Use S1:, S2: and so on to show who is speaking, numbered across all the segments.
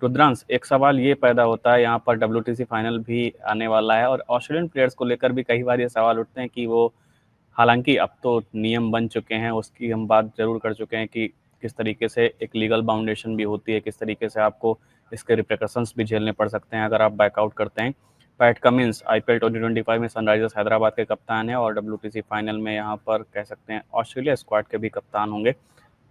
S1: रुद्रांश, एक सवाल ये पैदा होता है, यहाँ पर डब्ल्यूटीसी फाइनल भी आने वाला है और ऑस्ट्रेलियन प्लेयर्स को लेकर भी कई बार ये सवाल उठते हैं कि वो, हालांकि अब तो नियम बन चुके हैं, उसकी हम बात जरूर कर चुके हैं कि किस तरीके से एक लीगल बाउंडेशन भी होती है, किस तरीके से आपको इसके रिप्रिकॉशंस भी झेलने पड़ सकते हैं अगर आप बैकआउट करते हैं। पैट कमिंस आईपीएल 2025 में सनराइजर्स हैदराबाद के कप्तान हैं और डब्ल्यूटीसी फाइनल में यहाँ पर कह सकते हैं ऑस्ट्रेलिया स्क्वाड के भी कप्तान होंगे।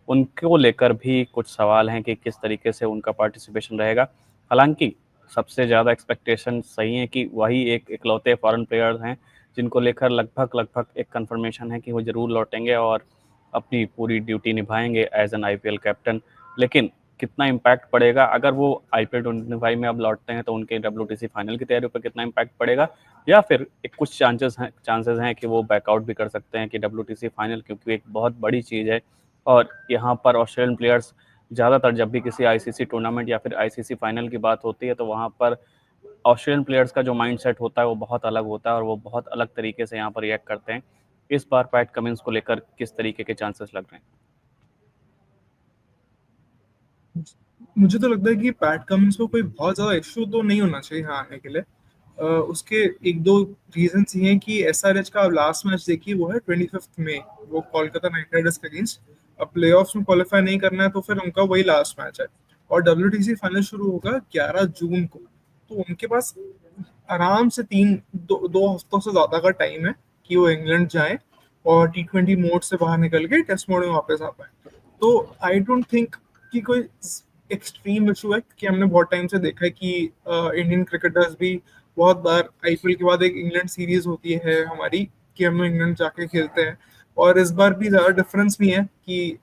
S1: उनको लेकर भी कुछ सवाल हैं कि किस तरीके से उनका पार्टिसिपेशन रहेगा। हालांकि सबसे ज़्यादा एक्सपेक्टेशन सही है कि वही एक इकलौते फॉरेन प्लेयर्स हैं जिनको लेकर लगभग लगभग एक कंफर्मेशन है कि वो ज़रूर लौटेंगे और अपनी पूरी ड्यूटी निभाएंगे एज एन आईपीएल कैप्टन। लेकिन कितना इम्पैक्ट पड़ेगा अगर वो आईपीएल 2025 में अब लौटते हैं, तो उनके डब्ल्यूटीसी फाइनल की तैयारी पर कितना इम्पैक्ट पड़ेगा, या फिर एक कुछ चांसेस हैं कि वो बैकआउट भी कर सकते हैं कि डब्ल्यूटीसी फाइनल, क्योंकि एक बहुत बड़ी चीज़ है। और यहाँ पर ऑस्ट्रेलियन प्लेयर्स ज़्यादातर जब भी किसी आईसीसी टूर्नामेंट या फिर आईसीसी फाइनल की बात होती है, तो वहाँ पर ऑस्ट्रेलियन प्लेयर्स का जो माइंडसेट होता है वो बहुत अलग होता है और वो बहुत अलग तरीके से यहाँ पर रिएक्ट करते हैं। इस बार पैट कमिंस को लेकर किस तरीके के चांसेस लग रहे हैं?
S2: मुझे तो लगता है कि पैट कमिंस को कोई बहुत ज्यादा इश्यू तो नहीं होना चाहिए यहाँ आने के लिए। उसके एक दो रीजन ये हैं कि एसआरएच का लास्ट मैच देखिए, वो है 25 मई, वो कोलकाता नाइट राइडर्स के अगेंस्ट। अब प्लेऑफ्स में क्वालिफाई नहीं करना है तो फिर उनका वही लास्ट मैच है। और डब्ल्यूटीसी फाइनल शुरू होगा 11 जून को, तो उनके पास आराम से दो हफ्तों से ज्यादा का टाइम है कि वो इंग्लैंड जाए और T20 मोड से बाहर निकल के टेस्ट मोड में वापस आ पाए। तो आई डोंट थिंक कि कोई एक्सट्रीम इशू है, कि हमने बहुत टाइम से देखा है कि इंडियन क्रिकेटर्स भी बहुत बार आईपीएल के बाद एक इंग्लैंड सीरीज होती है हमारी, कि हम इंग्लैंड जाके खेलते हैं। और इस बार भी ज्यादा डिफरेंस नहीं है कि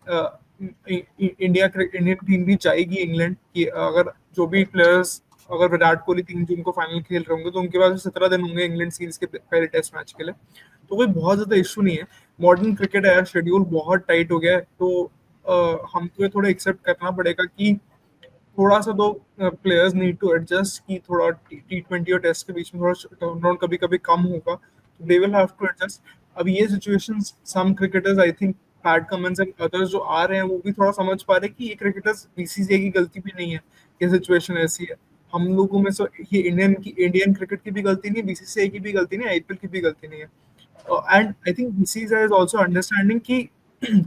S2: इंडियन टीम भी जाएगी इंग्लैंड, कि अगर जो भी प्लेयर्स, अगर विराट कोहली 3 जून को फाइनल खेल रहे होंगे तो उनके पास 17 दिन होंगे इंग्लैंड सीरीज के पहले टेस्ट मैच के लिए। तो कोई बहुत ज्यादा इशू नहीं है। मॉडर्न क्रिकेट है यार, शेड्यूल बहुत टाइट हो गया है, तो हमको ये थोड़ा एक्सेप्ट करना पड़ेगा कि थोड़ा सा तो प्लेयर्स नीड टू एडजस्ट, कि थोड़ा T20 और टेस्ट के बीच में थोड़ा टर्नआउट कभी कभी कम होगा, तो they will have to adjust. अब ये situation some cricketers, I think Pat Cummins and others जो आ रहे हैं, वो भी थोड़ा समझ पा रहे हैं कि ये क्रिकेटर्स बीसीसीआई की गलती भी नहीं है, ये सिचुएशन ऐसी है। हम लोगों में से ये इंडियन क्रिकेट की भी गलती नहीं है, बीसीसीआई की भी गलती नहीं है, आईपीएल की भी गलती नहीं है। And I think BCCI is also understanding कि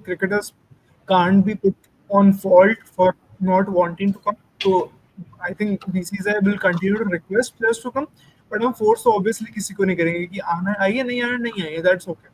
S2: cricketers can't be put on fault for not wanting to come. So I think BCCI will continue to request players to come, but हम force तो obviously किसी को नहीं करेंगे कि आना है, आइए, नहीं आना नहीं आइए, that's okay.